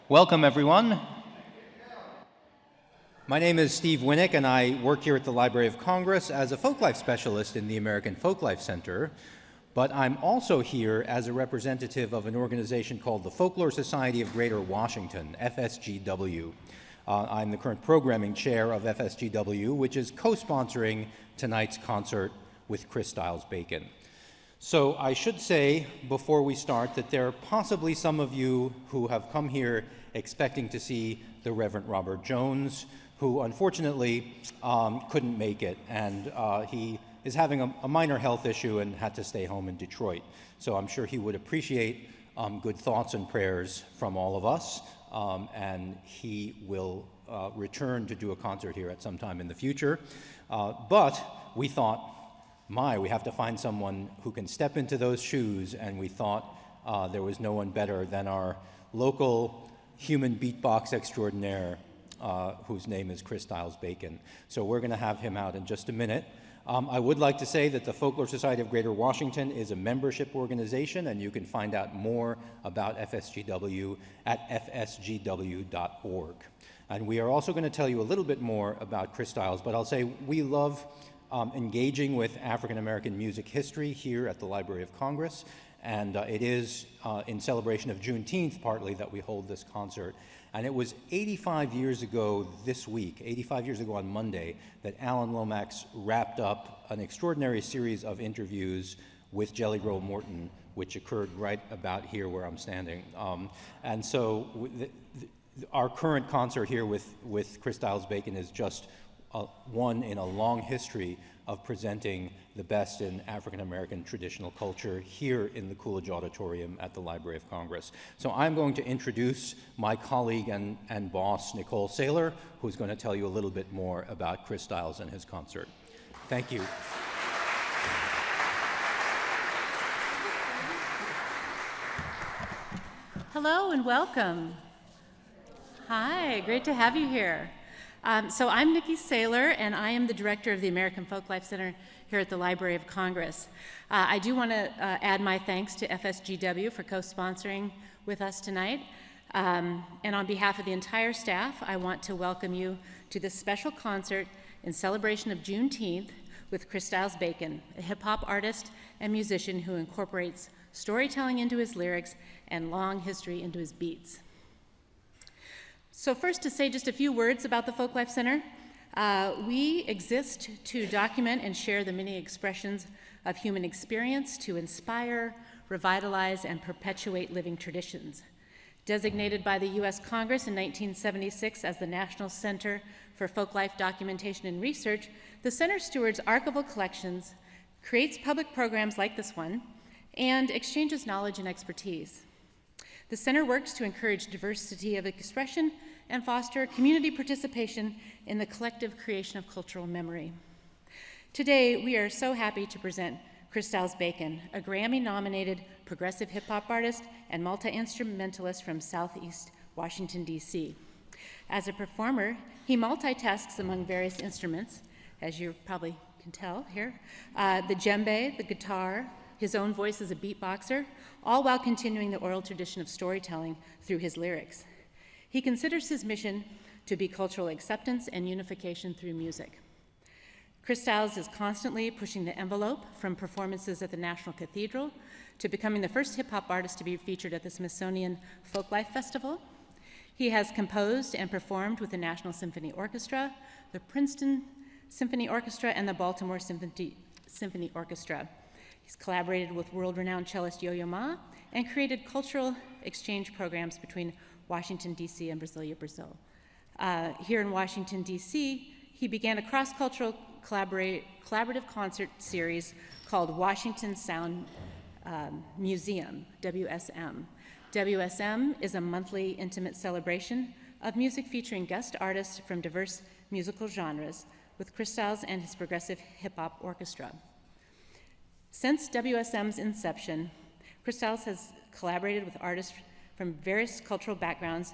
Welcome, everyone. My name is Steve Winnick, and I work here at the Library of Congress as a folklife specialist in the American Folklife Center. But I'm also here as a representative of an organization called the Folklore Society of Greater Washington, FSGW. I'm the current programming chair of FSGW, which is co-sponsoring tonight's concert with Chris Stiles-Bacon. So I should say before we start that there are possibly some of you who have come here expecting to see the Reverend Robert Jones, who unfortunately couldn't make it, and he is having a minor health issue and had to stay home in Detroit. So I'm sure he would appreciate good thoughts and prayers from all of us, and he will return to do a concert here at some time in the future. But we thought, we have to find someone who can step into those shoes, and we thought there was no one better than our local human beatbox extraordinaire, whose name is Chris Stiles-Bacon. So we're going to have him out in just a minute. I would like to say that the Folklore Society of Greater Washington is a membership organization, and you can find out more about FSGW at fsgw.org. And we are also going to tell you a little bit more about Chris Stiles, but I'll say we love engaging with African American music history here at the Library of Congress, and it is in celebration of Juneteenth partly that we hold this concert. And it was 85 years ago this week, 85 years ago on Monday, that Alan Lomax wrapped up an extraordinary series of interviews with Jelly Roll Morton, which occurred right about here where I'm standing. And so our current concert here with Chris Stiles-Bacon is just one in a long history of presenting the best in African American traditional culture here in the Coolidge Auditorium at the Library of Congress. So I'm going to introduce my colleague and boss, Nicole Saylor, who's going to tell you a little bit more about Chris Stiles and his concert. Thank you. Hello and welcome. Hi, great to have you here. So I'm Nikki Saylor, and I am the director of the American Folklife Center here at the Library of Congress. I do want to add my thanks to FSGW for co-sponsoring with us tonight. And on behalf of the entire staff, I want to welcome you to this special concert in celebration of Juneteenth with Chris Stiles-Bacon, a hip-hop artist and musician who incorporates storytelling into his lyrics and long history into his beats. So first, to say just a few words about the Folklife Center. We exist to document and share the many expressions of human experience to inspire, revitalize, and perpetuate living traditions. Designated by the U.S. Congress in 1976 as the National Center for Folklife Documentation and Research, the center stewards archival collections, creates public programs like this one, and exchanges knowledge and expertise. The center works to encourage diversity of expression and foster community participation in the collective creation of cultural memory. Today, we are so happy to present Chris Stiles-Bacon, a Grammy-nominated progressive hip-hop artist and multi-instrumentalist from Southeast Washington, D.C. As a performer, he multitasks among various instruments, as you probably can tell here, the djembe, the guitar, his own voice as a beatboxer, all while continuing the oral tradition of storytelling through his lyrics. He considers his mission to be cultural acceptance and unification through music. Chris Stiles is constantly pushing the envelope, from performances at the National Cathedral to becoming the first hip-hop artist to be featured at the Smithsonian Folklife Festival. He has composed and performed with the National Symphony Orchestra, the Princeton Symphony Orchestra, and the Baltimore Symphony Orchestra. He's collaborated with world-renowned cellist Yo-Yo Ma and created cultural exchange programs between Washington, D.C. and Brasilia, Brazil. Here in Washington, D.C., he began a cross-cultural collaborative concert series called Washington Sound Museum, WSM. WSM is a monthly intimate celebration of music featuring guest artists from diverse musical genres with Chris Stiles and his progressive hip-hop orchestra. Since WSM's inception, Chris Stiles has collaborated with artists from various cultural backgrounds,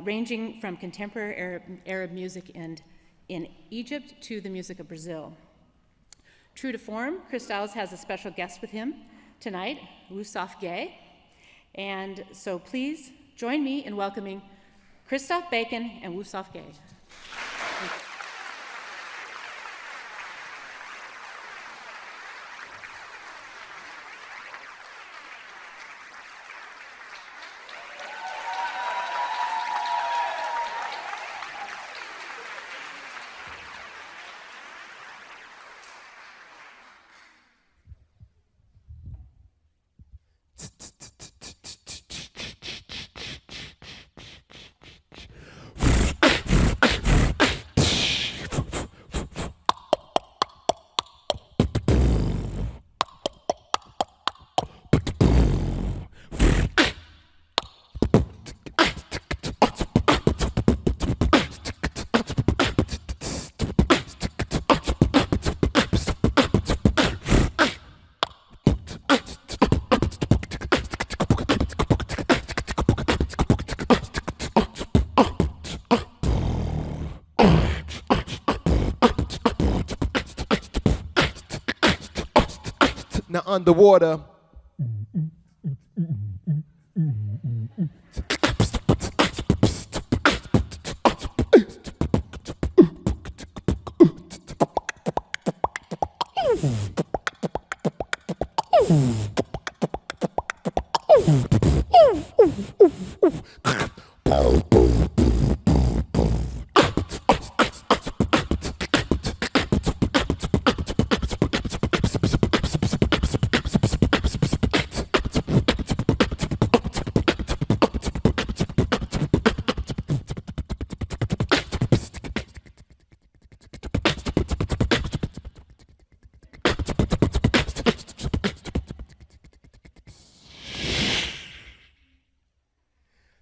ranging from contemporary Arab music in Egypt to the music of Brazil. True to form, Chris Stiles has a special guest with him tonight, Wusaf Gay. And so please join me in welcoming Christoph Bacon and Wusaf Gay. Now underwater.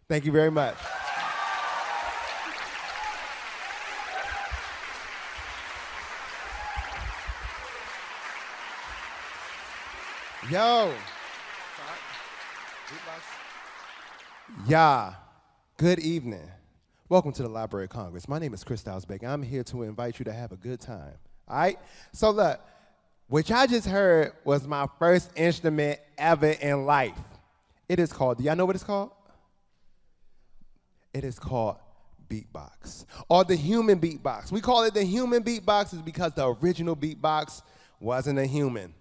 Thank you very much. Yo. Yeah. Good evening. Welcome to the Library of Congress. My name is Christoph Bacon. I'm here to invite you to have a good time. All right? So look, what y'all just heard was my first instrument ever in life. It is called, do y'all know what it's called? It is called beatbox, or the human beatbox. We call it the human beatbox is because the original beatbox wasn't a human.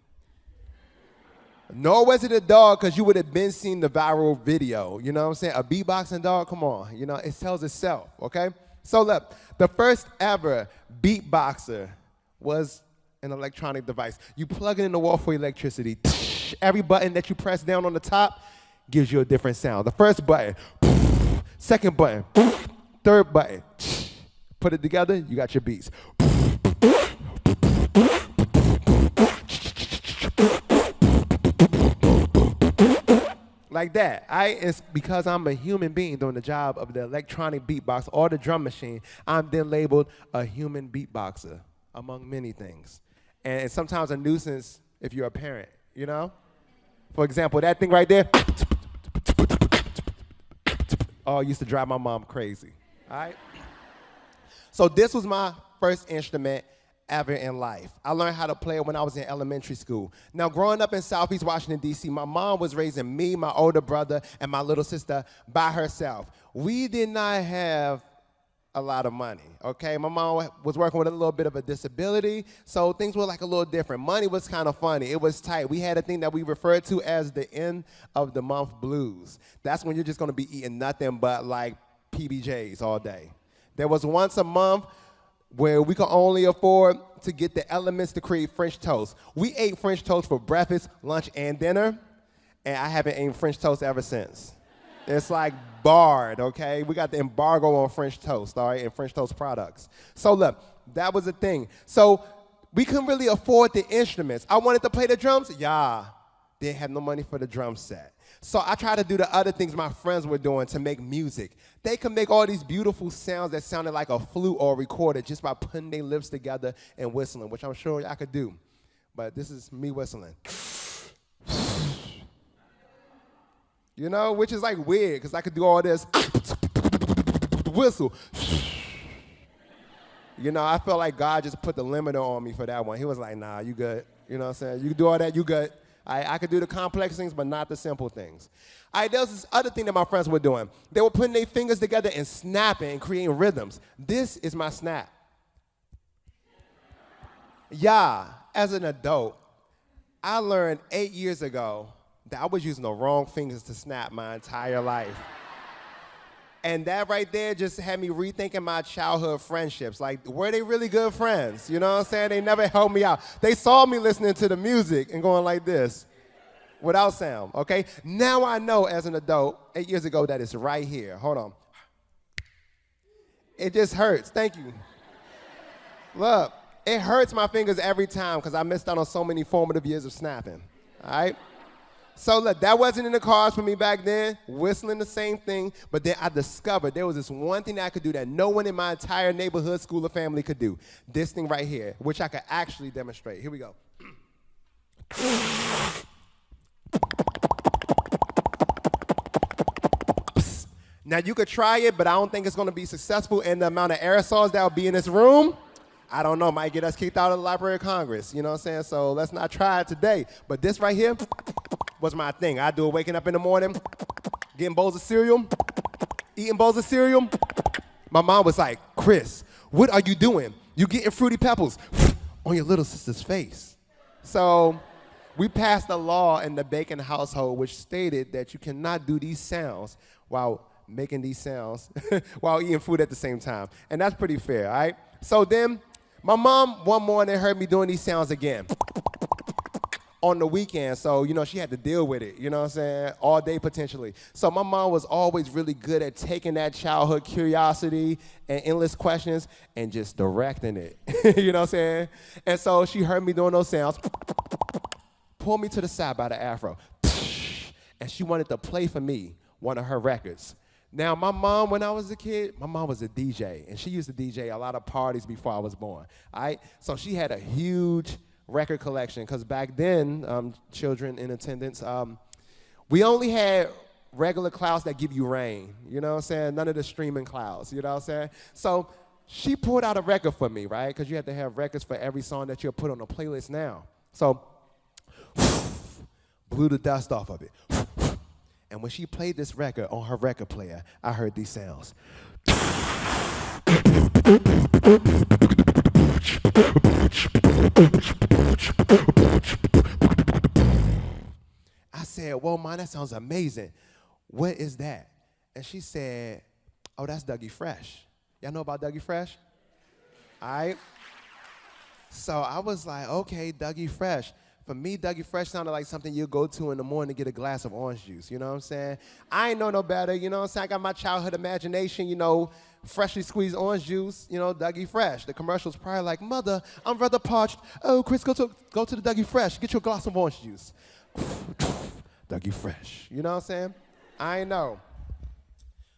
Nor was it a dog, because you would have been seeing the viral video. You know what I'm saying? A beatboxing dog, come on. You know, it tells itself, okay? So look, the first ever beatboxer was an electronic device. You plug it in the wall for electricity. Every button that you press down on the top gives you a different sound. The first button, second button, third button. Put it together, you got your beats. Like that. It's because I'm a human being doing the job of the electronic beatbox or the drum machine, I'm then labeled a human beatboxer, among many things. And it's sometimes a nuisance if you're a parent, you know? For example, that thing right there, oh, it used to drive my mom crazy, all right? So this was my first instrument ever in life. I learned how to play it when I was in elementary school. Now, growing up in Southeast Washington, D.C., my mom was raising me, my older brother, and my little sister by herself. We did not have a lot of money, okay? My mom was working with a little bit of a disability, so things were like a little different. Money was kind of funny. It was tight. We had a thing that we referred to as the end of the month blues. That's when you're just gonna be eating nothing but like PBJs all day. There was once a month where we could only afford to get the elements to create French toast. We ate French toast for breakfast, lunch, and dinner, and I haven't eaten French toast ever since. It's like barred, okay? We got the embargo on French toast, all right, and French toast products. So look, that was the thing. So we couldn't really afford the instruments. I wanted to play the drums, yeah. Didn't have no money for the drum set. So I tried to do the other things my friends were doing to make music. They could make all these beautiful sounds that sounded like a flute or a recorder just by putting their lips together and whistling, which I'm sure I could do. But this is me whistling. You know, which is like weird, because I could do all this whistle. You know, I felt like God just put the limiter on me for that one. He was like, nah, you good. You know what I'm saying? You can do all that, you good. I could do the complex things, but not the simple things. There was this other thing that my friends were doing. They were putting their fingers together and snapping and creating rhythms. This is my snap. Yeah, as an adult, I learned 8 years ago that I was using the wrong fingers to snap my entire life. And that right there just had me rethinking my childhood friendships. Like, were they really good friends? You know what I'm saying? They never helped me out. They saw me listening to the music and going like this without sound, okay? Now I know as an adult, 8 years ago, that it's right here. Hold on. It just hurts. Thank you. Look, it hurts my fingers every time because I missed out on so many formative years of snapping, all right? So look, that wasn't in the cards for me back then, whistling the same thing, but then I discovered there was this one thing that I could do that no one in my entire neighborhood, school, or family could do. This thing right here, which I could actually demonstrate. Here we go. Now you could try it, but I don't think it's gonna be successful in the amount of aerosols that will be in this room. I don't know, might get us kicked out of the Library of Congress, you know what I'm saying? So let's not try it today. But this right here was my thing. I do it waking up in the morning, getting bowls of cereal, eating bowls of cereal. My mom was like, Chris, what are you doing? You getting Fruity Pebbles on your little sister's face. So we passed a law in the Bacon household which stated that you cannot do these sounds while making these sounds while eating food at the same time. And that's pretty fair, all right? So then my mom one morning heard me doing these sounds again on the weekend. So, you know, she had to deal with it, you know what I'm saying, all day potentially. So my mom was always really good at taking that childhood curiosity and endless questions and just directing it, you know what I'm saying? And so she heard me doing those sounds, pulled me to the side by the afro, and she wanted to play for me one of her records. Now, my mom, when I was a kid, my mom was a DJ, and she used to DJ a lot of parties before I was born, all right? So she had a huge record collection, because back then, children in attendance, we only had regular clouds that give you rain, you know what I'm saying? None of the streaming clouds, you know what I'm saying? So she pulled out a record for me, right? Because you have to have records for every song that you'll put on a playlist now. So blew the dust off of it. And when she played this record on her record player, I heard these sounds. I said, well, Mom, that sounds amazing. What is that? And she said, oh, that's Dougie Fresh. Y'all know about Dougie Fresh? All right. So I was like, okay, Dougie Fresh. For me, Dougie Fresh sounded like something you go to in the morning to get a glass of orange juice, you know what I'm saying? I ain't know no better, you know what I'm saying? I got my childhood imagination, you know, freshly squeezed orange juice, you know, Dougie Fresh. The commercial's probably like, Mother, I'm rather parched. Oh, Chris, go to the Dougie Fresh. Get you a glass of orange juice. Dougie Fresh, you know what I'm saying? I ain't know.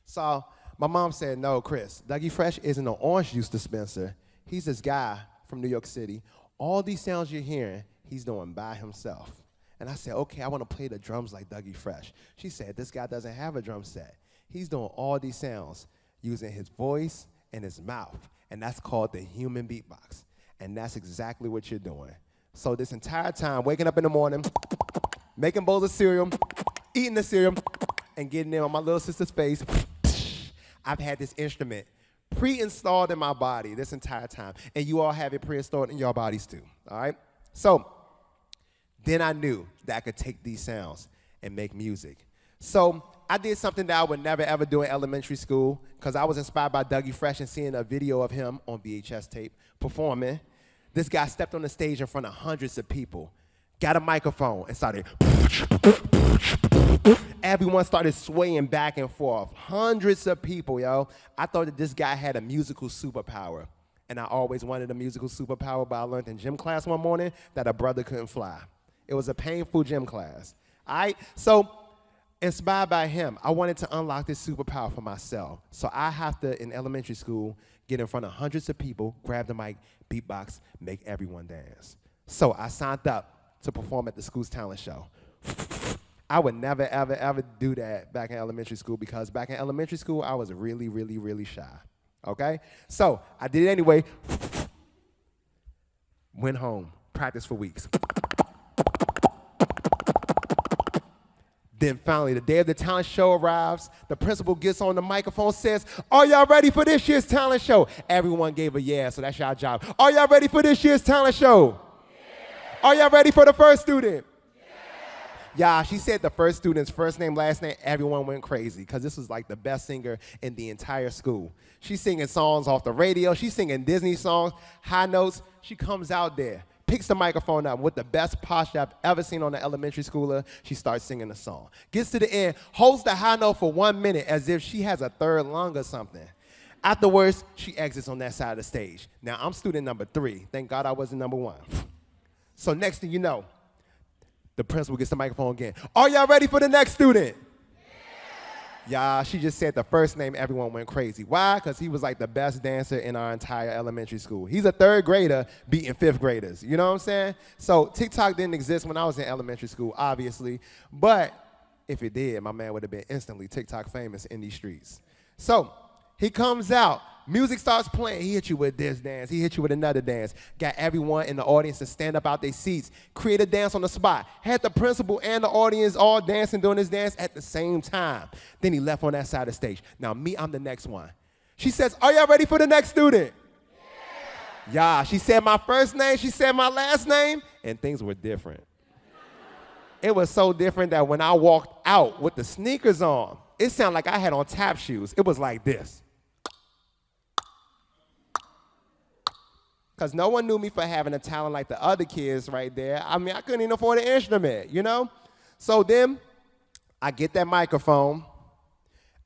So my mom said, no, Chris, Dougie Fresh isn't an orange juice dispenser. He's this guy from New York City. All these sounds you're hearing, he's doing by himself. And I said, okay, I want to play the drums like Dougie Fresh. She said, this guy doesn't have a drum set. He's doing all these sounds using his voice and his mouth. And that's called the human beatbox. And that's exactly what you're doing. So this entire time, waking up in the morning, making bowls of cereal, eating the cereal, and getting in on my little sister's face, I've had this instrument pre-installed in my body this entire time. And you all have it pre-installed in your bodies too, all right? So then I knew that I could take these sounds and make music. So I did something that I would never, ever do in elementary school because I was inspired by Dougie Fresh and seeing a video of him on VHS tape performing. This guy stepped on the stage in front of hundreds of people, got a microphone, and started. Everyone started swaying back and forth. Hundreds of people, yo. I thought that this guy had a musical superpower. And I always wanted a musical superpower, but I learned in gym class one morning that a brother couldn't fly. It was a painful gym class. All right? So, inspired by him, I wanted to unlock this superpower for myself. So I have to, in elementary school, get in front of hundreds of people, grab the mic, beatbox, make everyone dance. So I signed up to perform at the school's talent show. I would never, ever, ever do that back in elementary school because back in elementary school, I was really, really, really shy. Okay? So I did it anyway. Went home, practiced for weeks. Then finally, the day of the talent show arrives. The principal gets on the microphone, says, "Are y'all ready for this year's talent show?" Everyone gave a yeah, so that's your job. Are y'all ready for this year's talent show? Yeah. Are y'all ready for the first student? Yeah, she said the first student's first name, last name, everyone went crazy because this was like the best singer in the entire school. She's singing songs off the radio. She's singing Disney songs, high notes. She comes out there, picks the microphone up with the best posture I've ever seen on an elementary schooler. She starts singing the song. Gets to the end, holds the high note for 1 minute as if she has a third lung or something. Afterwards, she exits on that side of the stage. Now, I'm student number 3. Thank God I wasn't number 1. So next thing you know, the principal gets the microphone again. Are y'all ready for the next student? Yeah, she just said the first name, everyone went crazy. Why? Because he was like the best dancer in our entire elementary school. He's a 3rd grader beating 5th graders. You know what I'm saying? So TikTok didn't exist when I was in elementary school, obviously. But if it did, my man would have been instantly TikTok famous in these streets. So he comes out. Music starts playing. He hit you with this dance. He hit you with another dance. Got everyone in the audience to stand up out their seats. Create a dance on the spot. Had the principal and the audience all dancing, doing this dance at the same time. Then he left on that side of the stage. Now me, I'm the next one. She says, "Are y'all ready for the next student?" Yeah. She said my first name. She said my last name. And things were different. It was so different that when I walked out with the sneakers on, it sounded like I had on tap shoes. It was like this. Because no one knew me for having a talent like the other kids right there. I mean, I couldn't even afford an instrument, you know? So then I get that microphone.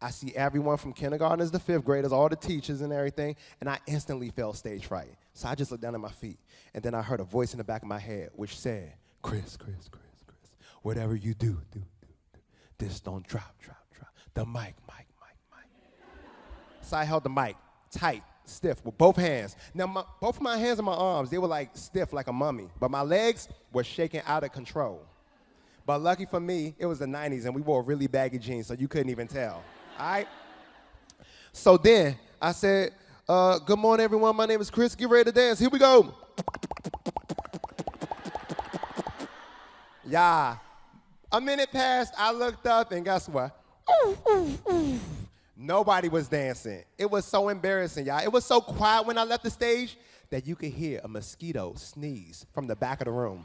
I see everyone from kindergartners to 5th graders, all the teachers and everything, and I instantly felt stage fright. So I just looked down at my feet, and then I heard a voice in the back of my head which said, Chris, whatever you do. This don't drop. The mic. So I held the mic tight, stiff, with both hands. Now, both of my hands and my arms, they were like stiff like a mummy, but my legs were shaking out of control. But lucky for me, it was the 90s, and we wore really baggy jeans, so you couldn't even tell, all right? So then I said, good morning, everyone. My name is Chris. Get ready to dance. Here we go. Yeah. A minute passed. I looked up, and guess what? Nobody was dancing. It was so embarrassing, y'all. It was so quiet when I left the stage that you could hear a mosquito sneeze from the back of the room.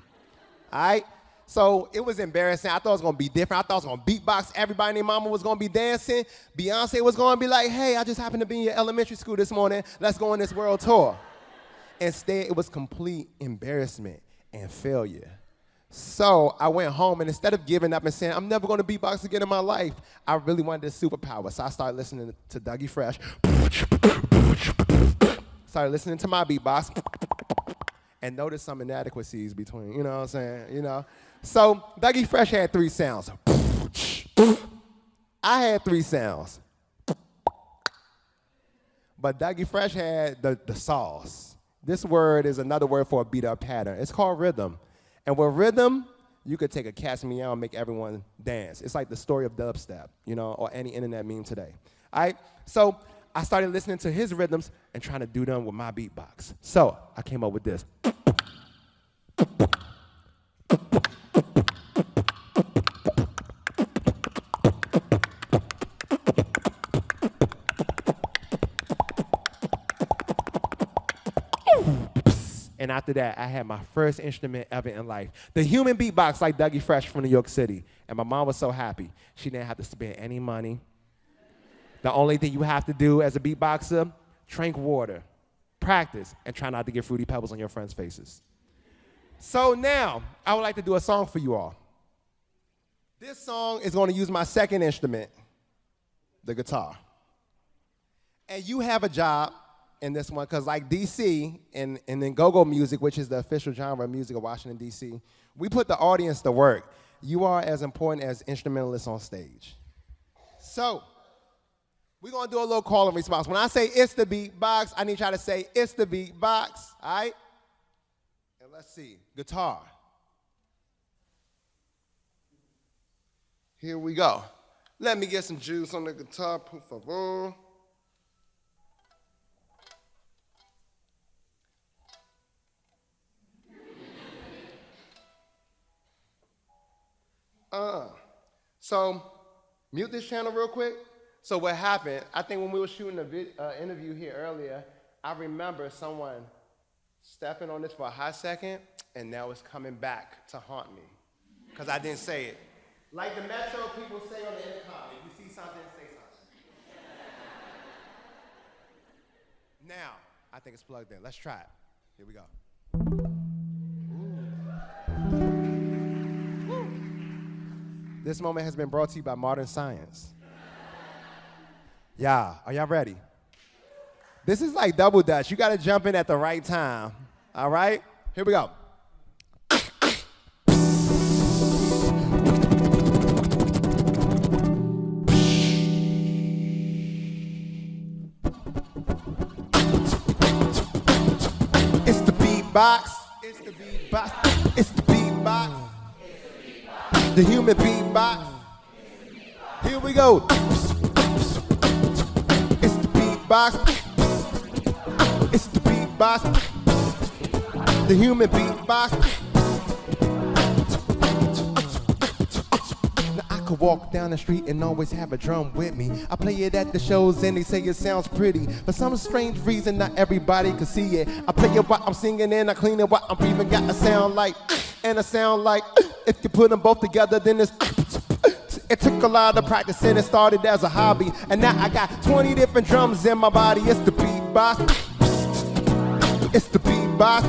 All right? So it was embarrassing. I thought it was going to be different. I thought I was going to beatbox. Everybody and their mama was going to be dancing. Beyonce was going to be like, hey, I just happened to be in your elementary school this morning. Let's go on this world tour. Instead, it was complete embarrassment and failure. So I went home, and instead of giving up and saying, I'm never going to beatbox again in my life, I really wanted this superpower. So I started listening to Dougie Fresh. Started listening to my beatbox and noticed some inadequacies between, you know what I'm saying, you know. So Dougie Fresh had 3 sounds. I had 3 sounds. But Dougie Fresh had the sauce. This word is another word for a beat-up pattern. It's called rhythm. And with rhythm, you could take a cat's meow and make everyone dance. It's like the story of dubstep, you know, or any internet meme today. All right? So I started listening to his rhythms and trying to do them with my beatbox. So I came up with this. And after that, I had my first instrument ever in life. The human beatbox like Dougie Fresh from New York City. And my mom was so happy. She didn't have to spend any money. The only thing you have to do as a beatboxer, drink water, practice, and try not to get Fruity Pebbles on your friends' faces. So now, I would like to do a song for you all. This song is going to use my second instrument, the guitar. And you have a job in this one, because like DC and then go-go music, which is the official genre of music of Washington, D.C., we put the audience to work. You are as important as instrumentalists on stage. So we're going to do a little call and response. When I say it's the beatbox, I need y'all to say it's the beatbox, all right? And let's see, guitar. Here we go. Let me get some juice on the guitar, por favor. So, mute this channel real quick. So what happened, I think when we were shooting the interview here earlier, I remember someone stepping on this for a hot second, and now it's coming back to haunt me, because I didn't say it. Like the Metro people say on the intercom, if you see something, say something. Now, I think it's plugged in. Let's try it. Here we go. Woo. This moment has been brought to you by Modern Science. Yeah, are y'all ready? This is like double dutch. You gotta jump in at the right time. All right? Here we go. It's the beatbox. It's the beatbox. It's the beatbox. The human beatbox. Here we go. It's the beatbox. It's the beatbox. The human beatbox. Now I could walk down the street and always have a drum with me. I play it at the shows and they say it sounds pretty. For some strange reason, not everybody can see it. I play it while I'm singing and I clean it while I'm breathing. Got a sound like, and a sound like. If you put them both together, then it's. It took a lot of practice and it started as a hobby. And now I got 20 different drums in my body. It's the beatbox. It's the beatbox.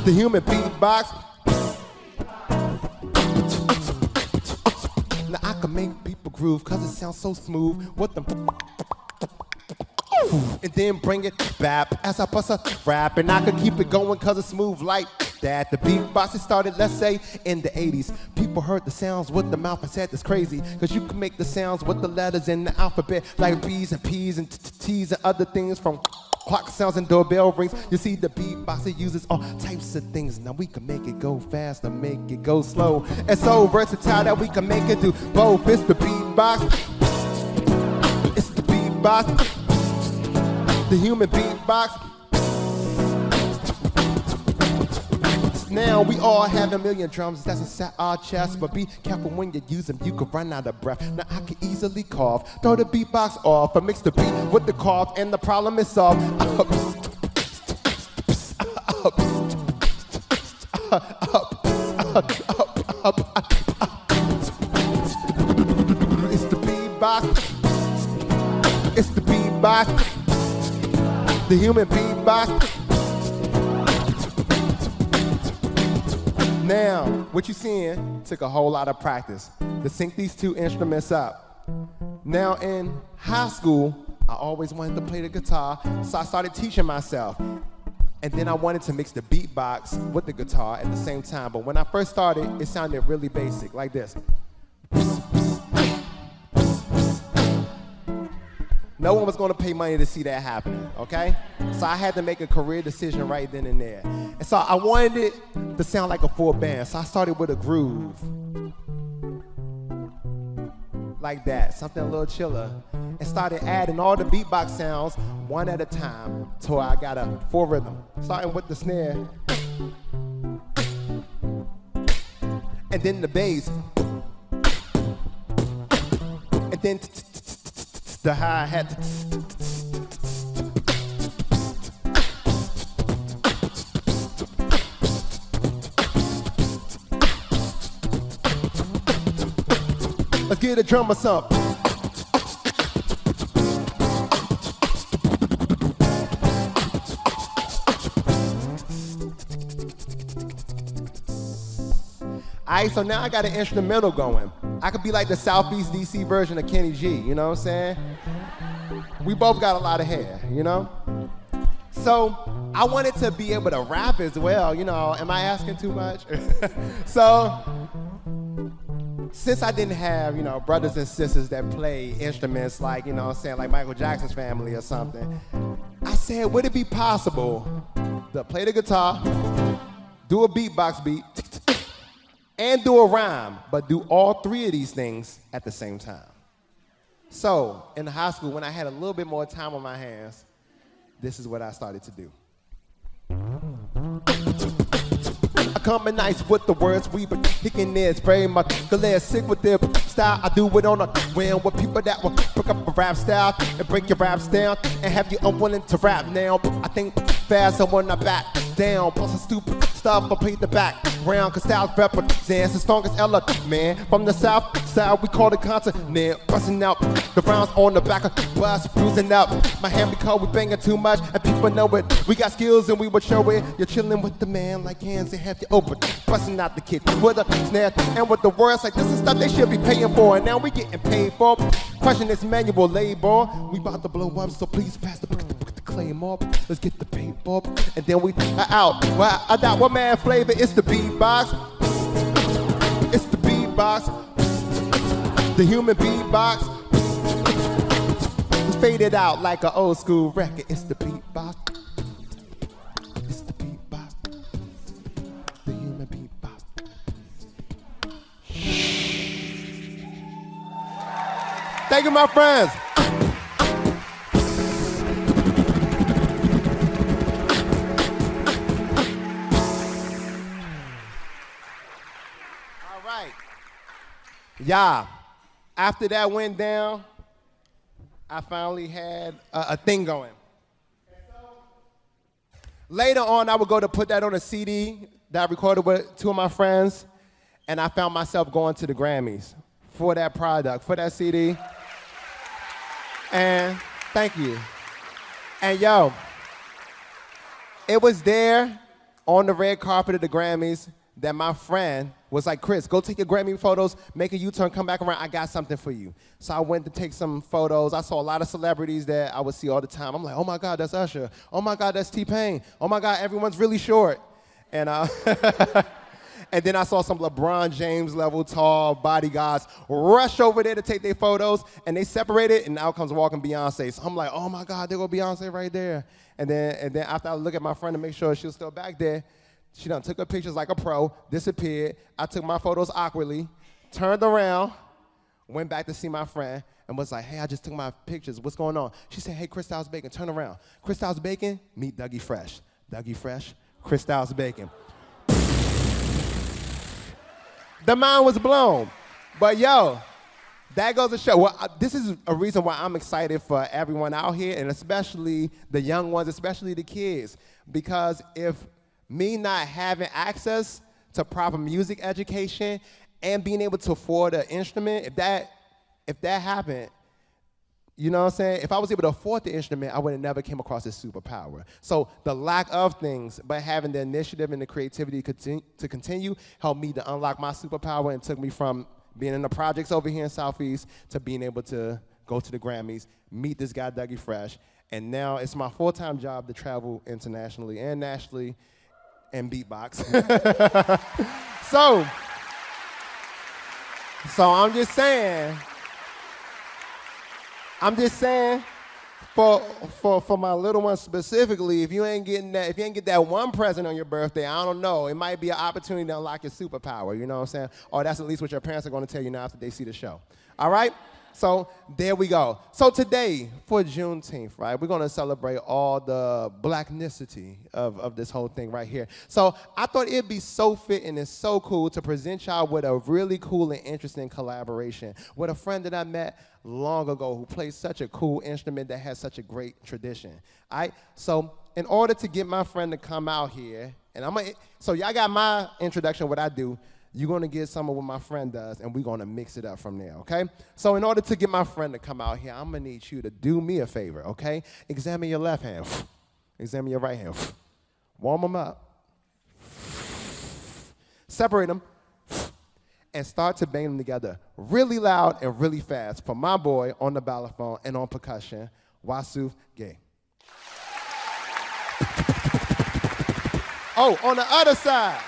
The human beatbox. Now I can make people groove cause it sounds so smooth. What the and then bring it back as I bust a rap. And I could keep it going cause it's smooth like that. The beatbox, it started, let's say, in the 80s. People heard the sounds with the mouth and said that's crazy. Cause you can make the sounds with the letters in the alphabet, like B's and P's and T's and other things, from clock sounds and doorbell rings. You see, the beatbox, it uses all types of things. Now we can make it go fast or make it go slow. It's so versatile that we can make it do both. It's the beatbox. It's the beatbox. The human beatbox. Now we all have a million drums that's inside our chest, but be careful when you use them, you could run out of breath. Now I can easily cough, throw the beatbox off, or mix the beat with the cough, and the problem is solved. It's the beatbox. It's the beatbox. The human beatbox. Now, what you seeing took a whole lot of practice to sync these two instruments up. Now in high school, I always wanted to play the guitar, so I started teaching myself. And then I wanted to mix the beatbox with the guitar at the same time. But when I first started, it sounded really basic, like this. No one was gonna pay money to see that happening, okay? So I had to make a career decision right then and there. And so I wanted it to sound like a full band, so I started with a groove. Like that, something a little chiller. And started adding all the beatbox sounds one at a time till I got a full rhythm. Starting with the snare. And then the bass. And then the hi-hat. Let's get a drum or something. Alright, so now I got an instrumental going. I could be like the Southeast DC version of Kenny G, you know what I'm saying? We both got a lot of hair, you know? So I wanted to be able to rap as well, you know, am I asking too much? So since I didn't have, you know, brothers and sisters that play instruments like, you know what I'm saying, like Michael Jackson's family or something, I said, would it be possible to play the guitar, do a beatbox beat, and do a rhyme, but do all three of these things at the same time? So, in high school, when I had a little bit more time on my hands, this is what I started to do. I coming nice with the words we been kicking is very much glad sick with their style. I do it on a whim with people that will pick up a rap style and break your raps down and have you unwilling to rap now. I think fast and when I back down, plus some stupid stuff I play the background, cause styles represents the strongest element, man. From the south side, we call it continent, busting out the rounds on the back of bus, bruising up my hand because we banging too much and people know it. We got skills and we would show it. You're chilling with the man like hands and have you open, busting out the kitchen with a snare and with the words like this is stuff they should be paying for, and now we getting paid for. Question this manual labor, we about to blow up, so please pass the claim up. Let's get the paper up, and then we are out. Well, I got one man flavor. It's the beatbox. It's the beatbox. The human beatbox. Let's fade it out like an old school record. It's the beatbox. It's the beatbox. The human beatbox. Thank you, my friends. Yeah, after that went down, I finally had a thing going. Later on, I would go to put that on a CD that I recorded with two of my friends, and I found myself going to the Grammys for that product, for that CD. And thank you. And yo, it was there on the red carpet of the Grammys that my friend was like, Chris, go take your Grammy photos, make a U-turn, come back around, I got something for you. So I went to take some photos. I saw a lot of celebrities that I would see all the time. I'm like, oh my God, that's Usher. Oh my God, that's T-Pain. Oh my God, everyone's really short. And and then I saw some LeBron James level tall bodyguards rush over there to take their photos, and they separated, and out comes walking Beyonce. So I'm like, oh my God, there go Beyonce right there. And then after I look at my friend to make sure she was still back there, she done took her pictures like a pro, disappeared. I took my photos awkwardly, turned around, went back to see my friend, and was like, hey, I just took my pictures. What's going on? She said, hey, Chris Styles Bacon, turn around. Chris Styles Bacon, meet Dougie Fresh. Dougie Fresh, Chris Styles Bacon. The mind was blown. But yo, that goes to show. Well, this is a reason why I'm excited for everyone out here, and especially the young ones, especially the kids. Because if me not having access to proper music education and being able to afford an instrument, if that happened, you know what I'm saying? If I was able to afford the instrument, I would have never came across this superpower. So the lack of things, but having the initiative and the creativity to continue helped me to unlock my superpower and took me from being in the projects over here in Southeast to being able to go to the Grammys, meet this guy, Dougie Fresh, and now it's my full-time job to travel internationally and nationally and beatbox. So I'm just saying, for my little one specifically, if you ain't get that one present on your birthday, I don't know, it might be an opportunity to unlock your superpower, you know what I'm saying? Or that's at least what your parents are gonna tell you now after they see the show. All right? So there we go. So today, for Juneteenth, right, we're gonna celebrate all the blacknicity of this whole thing right here. So I thought it'd be so fitting and so cool to present y'all with a really cool and interesting collaboration with a friend that I met long ago who plays such a cool instrument that has such a great tradition. All right? So in order to get my friend to come out here, and so y'all got my introduction, what I do. You're gonna get some of what my friend does, and we're gonna mix it up from there, okay? So in order to get my friend to come out here, I'm gonna need you to do me a favor, okay? Examine your left hand, examine your right hand, warm them up, separate them, and start to bang them together really loud and really fast for my boy on the balafon and on percussion, Wasuf Gay. Oh, on the other side.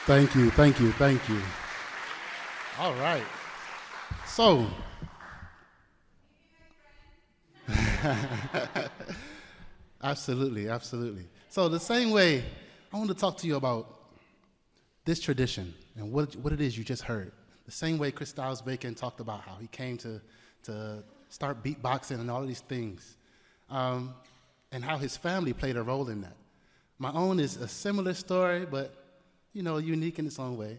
Thank you, thank you, thank you. All right. So, absolutely, absolutely. So the same way, I want to talk to you about this tradition and what it is you just heard. The same way Chris Styles Bacon talked about how he came to start beatboxing and all of these things, and how his family played a role in that. My own is a similar story, but unique in its own way.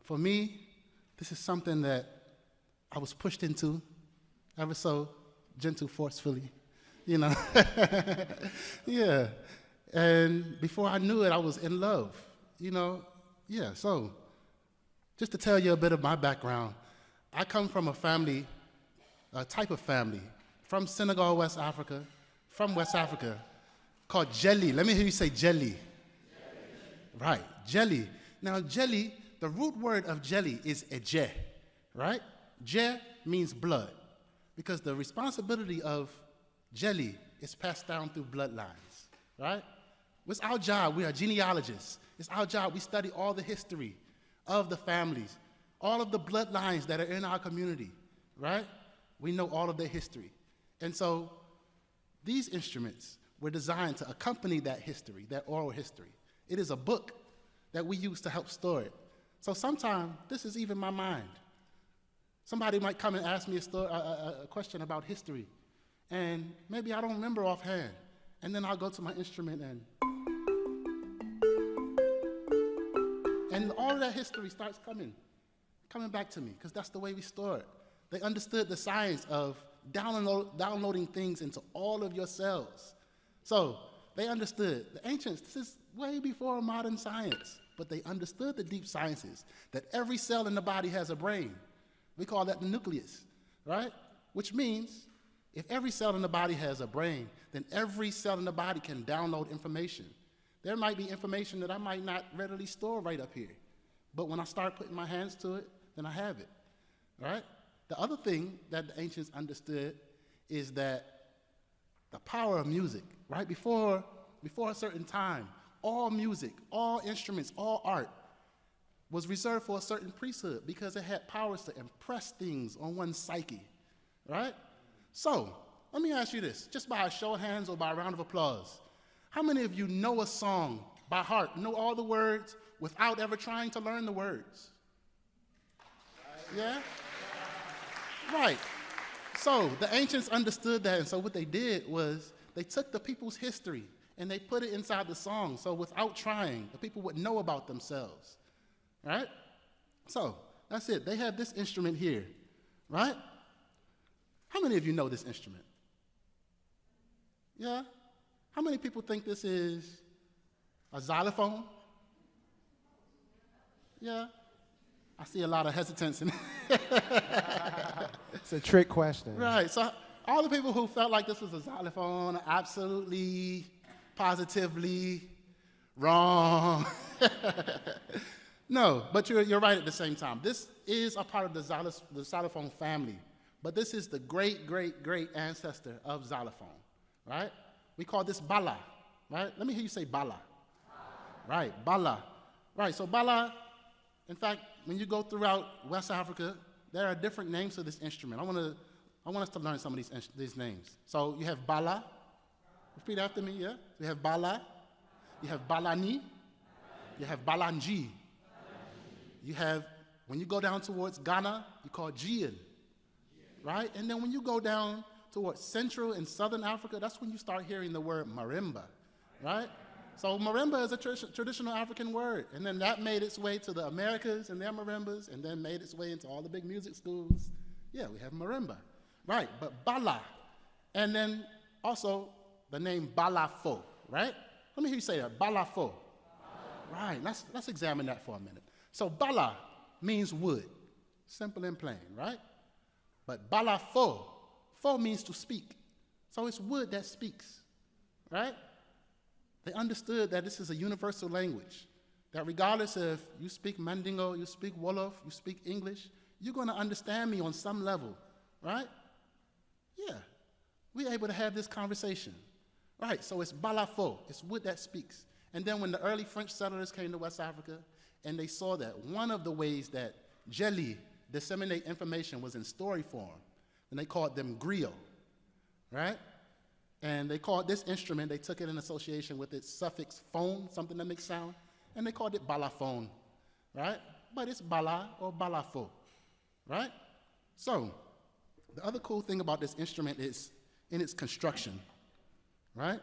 For me, this is something that I was pushed into, ever so gentle, forcefully, Yeah. And before I knew it, I was in love, Yeah, so just to tell you a bit of my background, I come from a family, a type of family, from Senegal, West Africa, called Jelly. Let me hear you say Jelly. Right, jelly. Now, jelly, the root word of jelly is eje, right? Je means blood, because the responsibility of jelly is passed down through bloodlines, right? It's our job. We are genealogists. It's our job. We study all the history of the families, all of the bloodlines that are in our community, right? We know all of their history. And so these instruments were designed to accompany that history, that oral history. It is a book that we use to help store it. So sometimes this is even my mind. Somebody might come and ask me a question about history, and maybe I don't remember offhand. And then I'll go to my instrument and all of that history starts coming back to me, because that's the way we store it. They understood the science of downloading things into all of your cells. So they understood, the ancients, this is way before modern science, but they understood the deep sciences, that every cell in the body has a brain. We call that the nucleus, right? Which means if every cell in the body has a brain, then every cell in the body can download information. There might be information that I might not readily store right up here, but when I start putting my hands to it, then I have it, right? The other thing that the ancients understood is that the power of music, right? Before a certain time, all music, all instruments, all art was reserved for a certain priesthood because it had powers to impress things on one's psyche, right? So, let me ask you this, just by a show of hands or by a round of applause. How many of you know a song by heart, know all the words without ever trying to learn the words? Yeah? Right. So the ancients understood that, and so what they did was they took the people's history and they put it inside the song, so without trying, the people would know about themselves, right? So that's it. They have this instrument here, right? How many of you know this instrument? Yeah? How many people think this is a xylophone? Yeah? I see a lot of hesitance in It's a trick question. Right, so all the people who felt like this was a xylophone are absolutely, positively wrong. No, but you're right at the same time. This is a part of the xylophone family, but this is the great, great, great ancestor of xylophone, right? We call this bala, right? Let me hear you say bala. Right, bala. Right, so bala, in fact, when you go throughout West Africa, there are different names for this instrument. I want us to learn some of these names. So you have bala. Repeat after me, yeah? You have bala. You have balani. You have balanji. You have, when you go down towards Ghana, you call Gian, right? And then when you go down towards Central and Southern Africa, that's when you start hearing the word marimba, right? So marimba is a traditional African word, and then that made its way to the Americas and their marimbas, and then made its way into all the big music schools. Yeah, we have marimba, right? But bala, and then also the name balafo, right? Let me hear you say that, balafo. Right, let's examine that for a minute. So bala means wood, simple and plain, right? But balafo, fo means to speak. So it's wood that speaks, right? They understood that this is a universal language, that regardless if you speak Mandingo, you speak Wolof, you speak English, you're going to understand me on some level, right? Yeah, we're able to have this conversation. Right, so it's balafo, it's wood that speaks. And then when the early French settlers came to West Africa, and they saw that one of the ways that jelly disseminate information was in story form, and they called them griot, right? And they called this instrument, they took it in association with its suffix phone, something that makes sound, and they called it balafon, right? But it's bala or balafo, right? So, the other cool thing about this instrument is in its construction, right?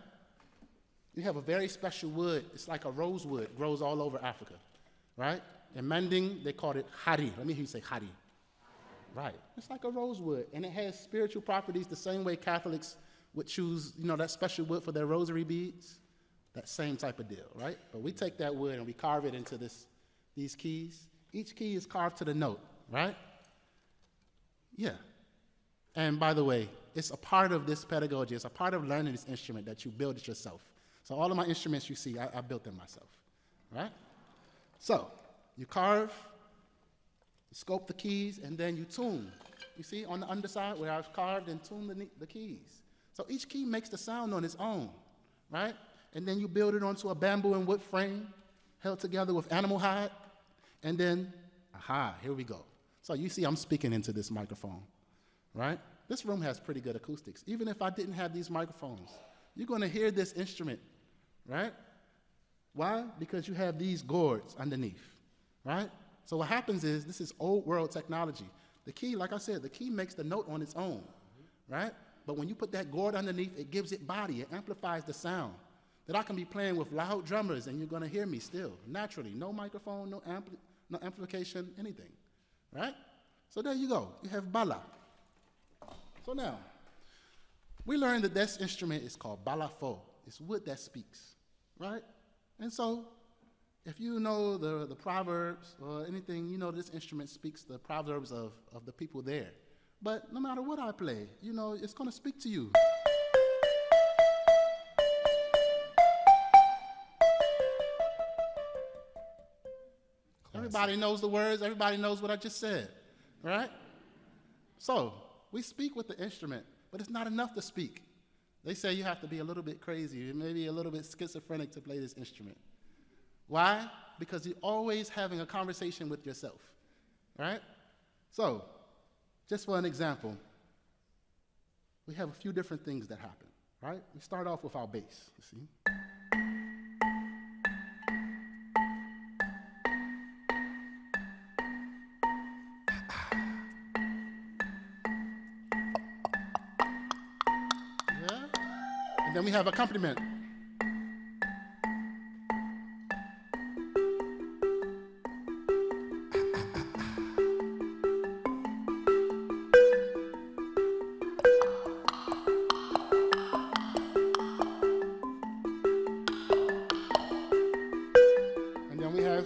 You have a very special wood. It's like a rosewood, grows all over Africa, right? In Manding, they called it hari. Let me hear you say hari. Right. It's like a rosewood, and it has spiritual properties the same way Catholics would choose, that special wood for their rosary beads. That same type of deal, right? But we take that wood and we carve it into these keys. Each key is carved to the note, right? Yeah. And by the way, it's a part of this pedagogy. It's a part of learning this instrument that you build it yourself. So all of my instruments you see, I built them myself, right? So you carve, you sculpt the keys, and then you tune. You see on the underside where I've carved and tuned the keys. So each key makes the sound on its own, right? And then you build it onto a bamboo and wood frame held together with animal hide, and then, here we go. So you see I'm speaking into this microphone, right? This room has pretty good acoustics. Even if I didn't have these microphones, you're going to hear this instrument, right? Why? Because you have these gourds underneath, right? So what happens is, this is old world technology. The key, like I said, the key makes the note on its own, right? But when you put that gourd underneath, it gives it body, it amplifies the sound. That I can be playing with loud drummers and you're gonna hear me still, naturally. No microphone, no amplification, anything, right? So there you go, you have bala. So now, we learned that this instrument is called balafo. It's wood that speaks, right? And so, if you know the proverbs or anything, you know this instrument speaks the proverbs of the people there. But no matter what I play, it's gonna speak to you. Everybody knows the words, everybody knows what I just said, right? So, we speak with the instrument, but it's not enough to speak. They say you have to be a little bit crazy, maybe a little bit schizophrenic to play this instrument. Why? Because you're always having a conversation with yourself, right? So, just for an example, we have a few different things that happen, right? We start off with our bass, you see? Yeah? And then we have accompaniment.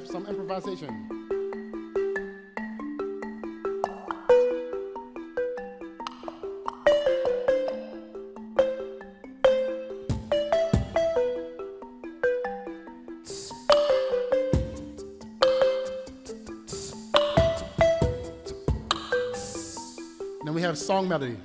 Some improvisation. Then we have song melody.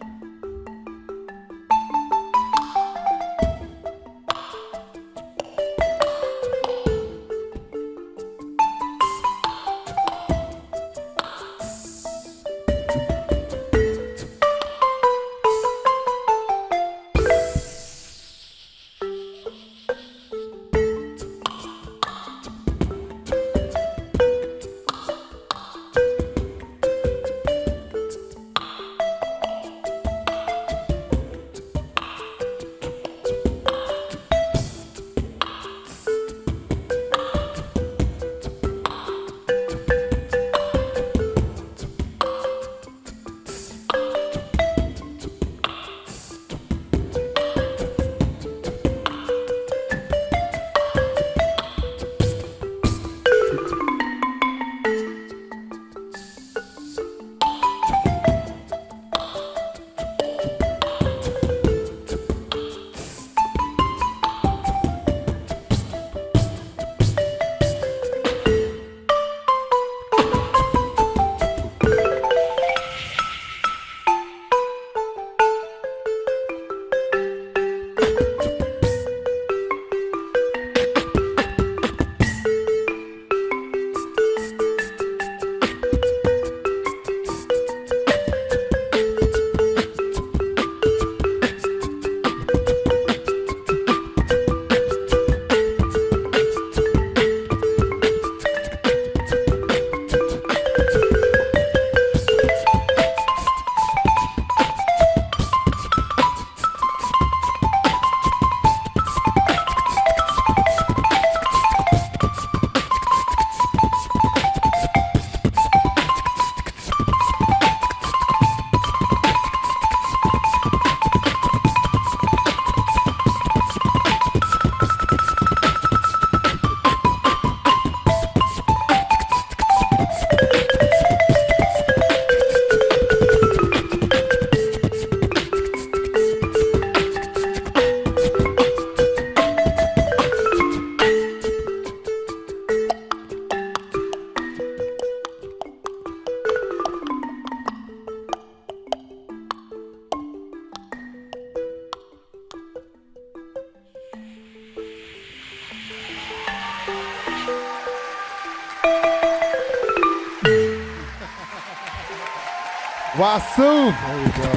Wasu. There we go.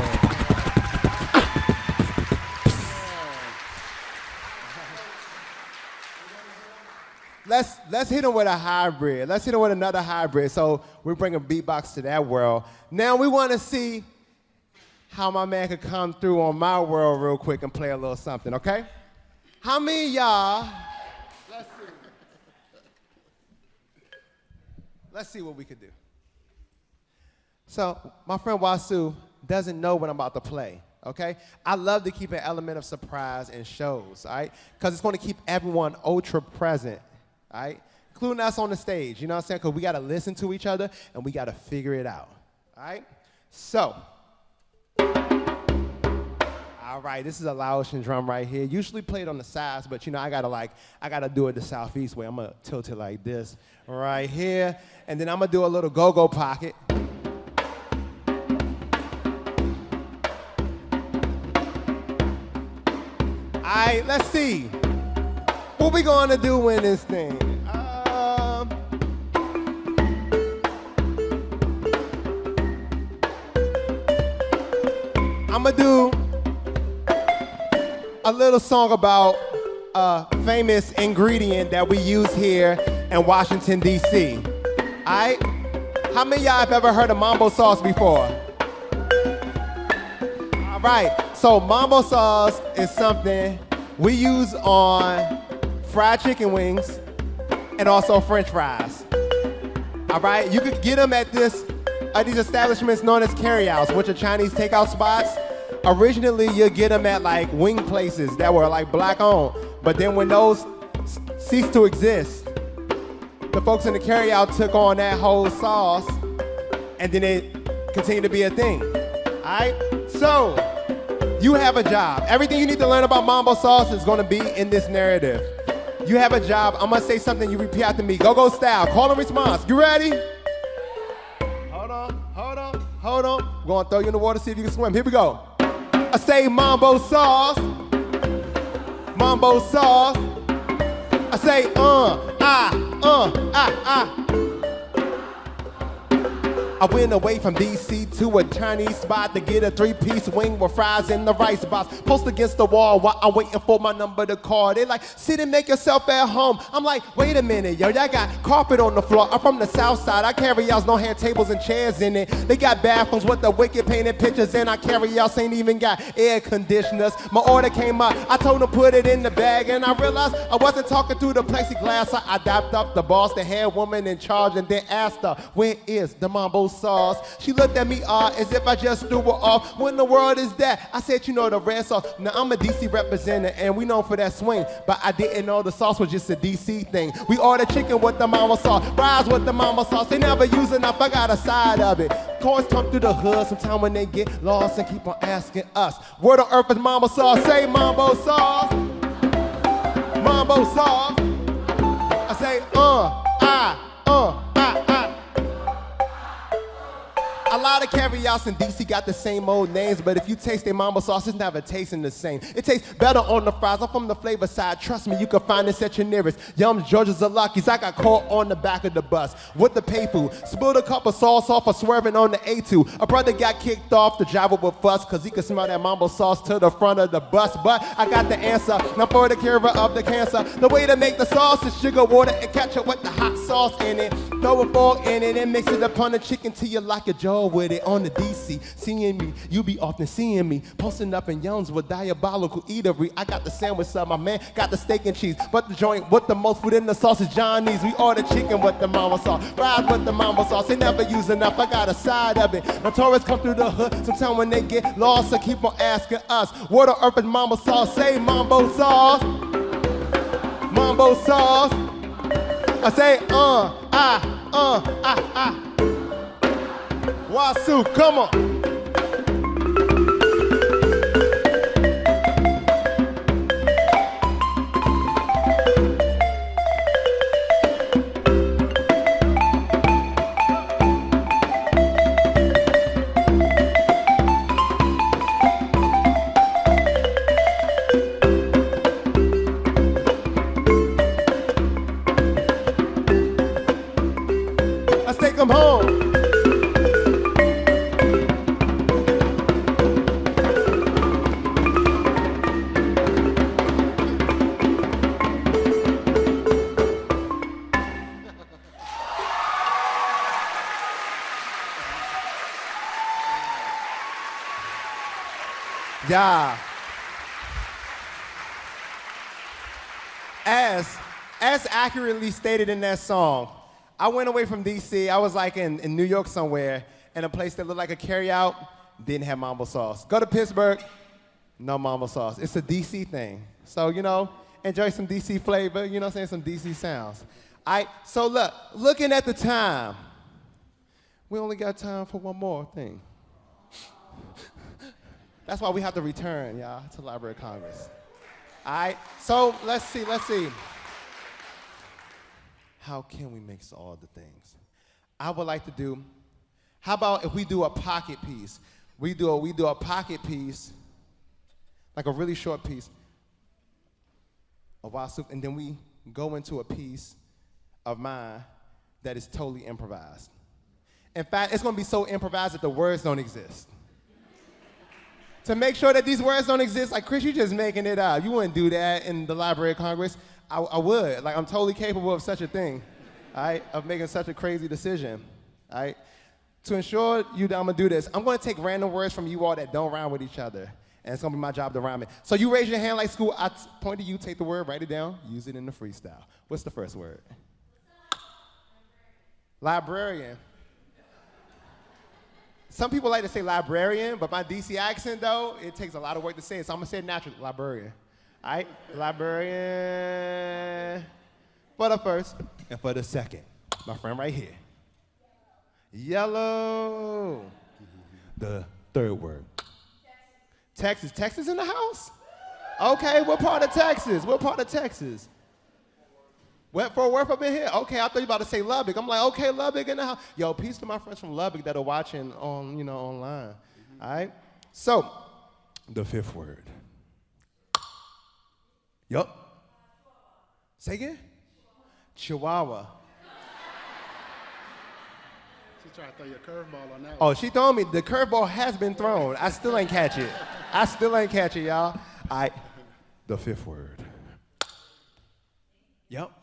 Let's hit him with a hybrid. Let's hit him with another hybrid. So we're bringing beatbox to that world. Now we want to see how my man could come through on my world real quick and play a little something, okay? How many of y'all, let's see what we could do. So my friend Wasu doesn't know what I'm about to play, okay? I love to keep an element of surprise in shows, all right? Because it's going to keep everyone ultra present, all right? Including us on the stage, you know what I'm saying? Because we got to listen to each other and we got to figure it out, all right? So, all right, this is a Laotian drum right here. Usually played on the sides, but you know, I gotta do it the Southeast way. I'm gonna tilt it like this right here. And then I'm gonna do a little go-go pocket. All right, let's see. What we gonna do in this thing? I'm gonna do a little song about a famous ingredient that we use here in Washington, D.C. All right? How many of y'all have ever heard of mambo sauce before? All right. So mambo sauce is something we use on fried chicken wings and also French fries. All right? You could get them at these establishments known as carryouts, which are Chinese takeout spots. Originally, you'd get them at like wing places that were like black owned. But then when those ceased to exist, the folks in the carryout took on that whole sauce and then it continued to be a thing. All right? So, you have a job. Everything you need to learn about mambo sauce is gonna be in this narrative. You have a job. I'm gonna say something, you repeat after me. Go-go style, call and response. You ready? Hold on. We're gonna throw you in the water, see if you can swim. Here we go. I say mambo sauce. Mambo sauce. I say I went away from D.C. to a Chinese spot to get a 3-piece wing with fries in the rice box. Post against the wall while I'm waiting for my number to call. They like, sit and make yourself at home. I'm like, wait a minute, yo, y'all got carpet on the floor. I'm from the south side. I carry outs, no hand tables and chairs in it. They got bathrooms with the wicked painted pictures and I carry outs ain't even got air conditioners. My order came up, I told them put it in the bag and I realized I wasn't talking through the plexiglass. So I dapped up the boss, the head woman in charge, and then asked her, where is the mambo sauce? She looked at me as if I just threw her off. What in the world is that? I said, you know, the red sauce. Now, I'm a DC representative, and we known for that swing, but I didn't know the sauce was just a DC thing. We ordered chicken with the mambo sauce, fries with the mambo sauce. They never use enough, I got a side of it. Coins come through the hood sometime when they get lost and keep on asking us, where the earth is mambo sauce? Say mambo sauce. Mambo sauce. I say, A lot of carryouts in DC got the same old names, but if you taste their mambo sauce, it's never tasting the same. It tastes better on the fries. I'm from the flavor side. Trust me, you can find this at your nearest. Yums, Georgia's, or Lucky's. I got caught on the back of the bus with the pay food. Spilled a cup of sauce off for swerving on the A2. A brother got kicked off the driver with fuss because he could smell that mambo sauce to the front of the bus. But I got the answer. Now for the cure of the cancer, the way to make the sauce is sugar, water, and ketchup with the hot sauce in it. Throw a fork in it and mix it upon the chicken till you like a jaw with it on the DC. Seeing me, you be often seeing me posting up in Yums with diabolical eatery. I got the sandwich up, my man got the steak and cheese, but the joint with the most food in the sauce is Johnny's. We order chicken with the mambo sauce, fries with the mambo sauce. They never use enough, I got a side of it. When tourists come through the hood, sometimes when they get lost, they keep on asking us, where the earth is mambo sauce? Say mambo sauce. Mambo sauce. I say, Wasu, come on. Let's take them home. Yeah. As accurately stated in that song, I went away from DC. I was like in New York somewhere, in a place that looked like a carryout, didn't have mambo sauce. Go to Pittsburgh, no mambo sauce. It's a DC thing. So, enjoy some DC flavor, some DC sounds. So look, looking at the time, we only got time for one more thing. That's why we have to return, y'all, to Library of Congress. All right, so let's see. How can we mix all the things? I would like to do, how about if we do a pocket piece? We do a pocket piece, like a really short piece of Wild Soup, and then we go into a piece of mine that is totally improvised. In fact, it's gonna be so improvised that the words don't exist. To make sure that these words don't exist, like Chris, you're just making it up. You wouldn't do that in the Library of Congress. I would. Like, I'm totally capable of such a thing, all right, of making such a crazy decision, all right? To ensure you that I'm gonna do this, I'm gonna take random words from you all that don't rhyme with each other, and it's gonna be my job to rhyme it. So you raise your hand like school, I point to you, take the word, write it down, use it in the freestyle. What's the first word? Librarian. Some people like to say librarian, but my DC accent, though, it takes a lot of work to say it, so I'm gonna say it naturally, librarian. All right, librarian. For the first and for the second, my friend right here. Yellow. The third word. Texas. Texas in the house? Okay, what part of Texas? What for work up in here? Okay, I thought you were about to say Lubbock. I'm like, okay, Lubbock in the house. Yo, peace to my friends from Lubbock that are watching on, online. All right? So, the fifth word. Yup. Say again? Chihuahua. She tried to throw you a curveball on that Oh, one. she told me the curveball has been thrown. I still ain't catch it. Y'all. All right. The fifth word. Yup.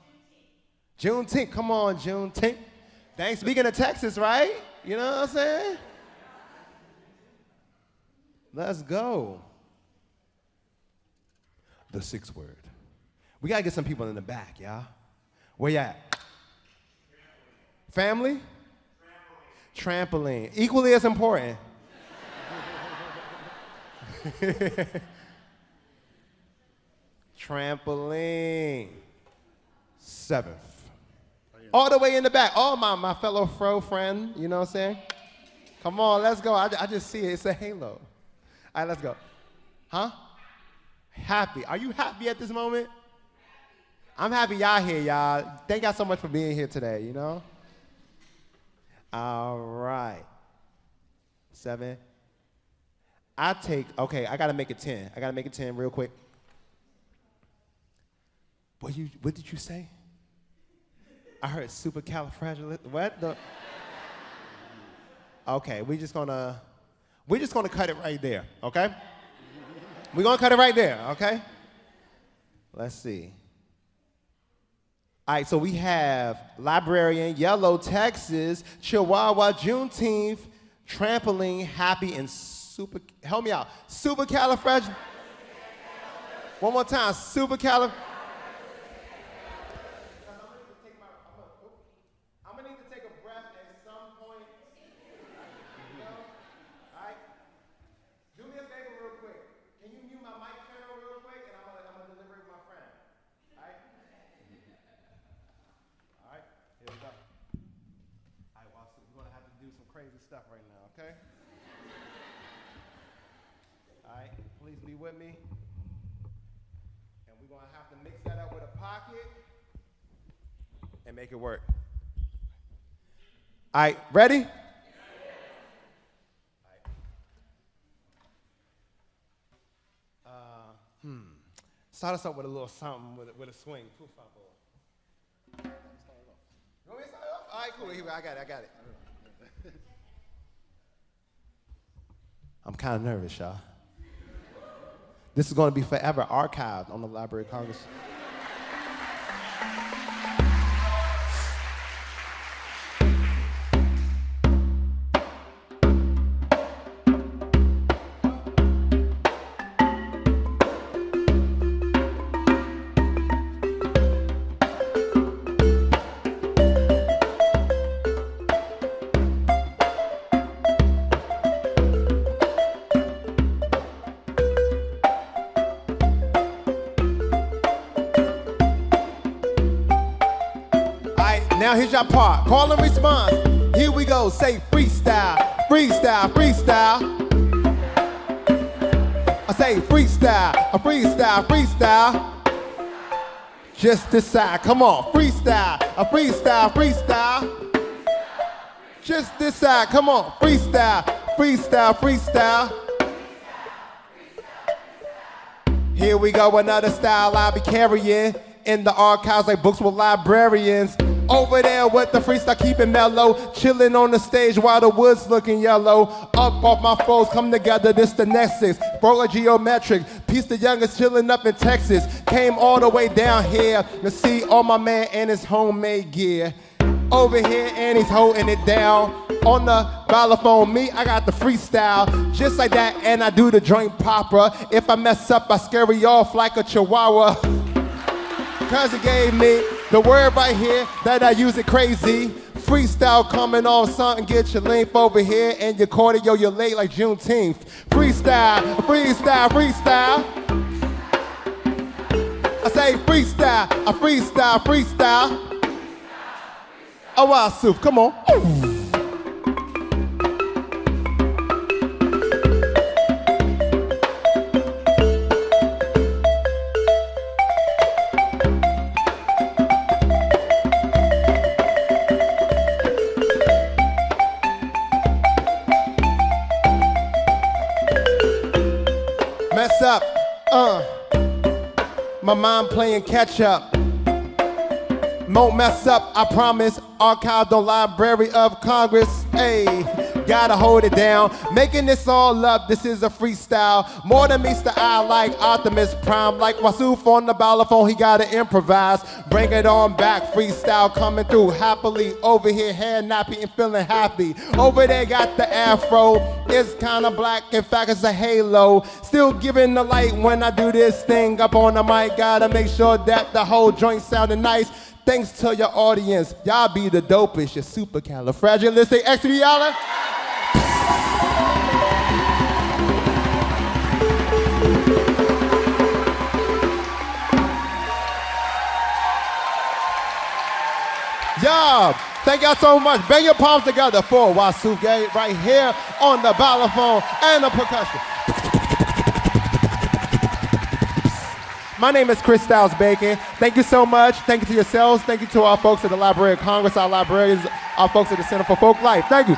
Juneteenth. Come on, Juneteenth. Dang, speaking of Texas, right? You know what I'm saying? Let's go. The sixth word. We gotta get some people in the back, y'all. Where you at? Family? Trampoline. Equally as important. Trampoline. Seventh. All the way in the back. All my fellow fro friend, you know what I'm saying? Come on, let's go. I just see it. It's a halo. All right, let's go. Huh? Happy. Are you happy at this moment? I'm happy y'all here, y'all. Thank y'all so much for being here today, All right. 7. Okay, I gotta make it 10. I gotta make it 10 real quick. What did you say? I heard supercalifragilistic. What the? Okay, we're just gonna cut it right there, okay? We're gonna cut it right there, okay? Let's see. All right, so we have librarian, yellow, Texas, Chihuahua, Juneteenth, trampoline, happy, and help me out. Supercalifragilistic. One more time, supercalifragilistic. I'm gonna need to take a breath at some point. All right? Do me a favor real quick. Can you mute my mic channel real quick, and I'm gonna deliver it to my friend. All right? All right, here we go. All right, Watson, we're gonna have to do some crazy stuff right now, okay? All right, please be with me. And we're gonna have to mix that up with a pocket and make it work. All right, ready? All right. Start us up with a little something with a swing. You want me to start it off? All right, cool. Here, I got it. I'm kind of nervous, y'all. This is going to be forever archived on the Library of Congress. here's your part. Call and response. Here we go. Say freestyle, freestyle, freestyle. I say freestyle, a freestyle, freestyle. Just decide. Come on, freestyle, a freestyle, freestyle. Just decide. Come on, freestyle, freestyle, freestyle. Here we go, another style I be carrying in the archives like books with librarians. Over there with the freestyle, keep it mellow, chilling on the stage while the wood's looking yellow. Up off my foes, come together, this the nexus. Bro, geometric, piece the youngest chilling up in Texas. Came all the way down here to see all my man and his homemade gear. Over here and he's holding it down. On the xylophone, me, I got the freestyle. Just like that, and I do the joint popper. If I mess up, I scare you off like a chihuahua. Cause he gave me the word right here that I use it crazy. Freestyle coming on, something, get your length over here and your cardio, you're late like Juneteenth. Freestyle, freestyle, freestyle. I say freestyle, a freestyle, freestyle. Oh, wow, Suf, come on. Ooh. Mess up, my mind playing catch up. Won't mess up, I promise. Archived on Library of Congress. Hey, gotta hold it down. Making this all up, this is a freestyle. More than meets the eye like Optimus Prime. Like Wasuf on the xylophone, he gotta improvise. Bring it on back, freestyle coming through happily. Over here, hair nappy and feeling happy. Over there, got the afro. It's kinda black, in fact, it's a halo. Still giving the light when I do this thing up on the mic. Gotta make sure that the whole joint sounding nice. Thanks to your audience, y'all be the dopest, you're supercalifragilisticexpialidocious. Y'all, thank y'all so much. Bang your palms together for Wasuf Gay right here on the xylophone and the percussion. My name is Chris Styles Bacon. Thank you so much. Thank you to yourselves. Thank you to our folks at the Library of Congress, our librarians, our folks at the Center for Folk Life. Thank you.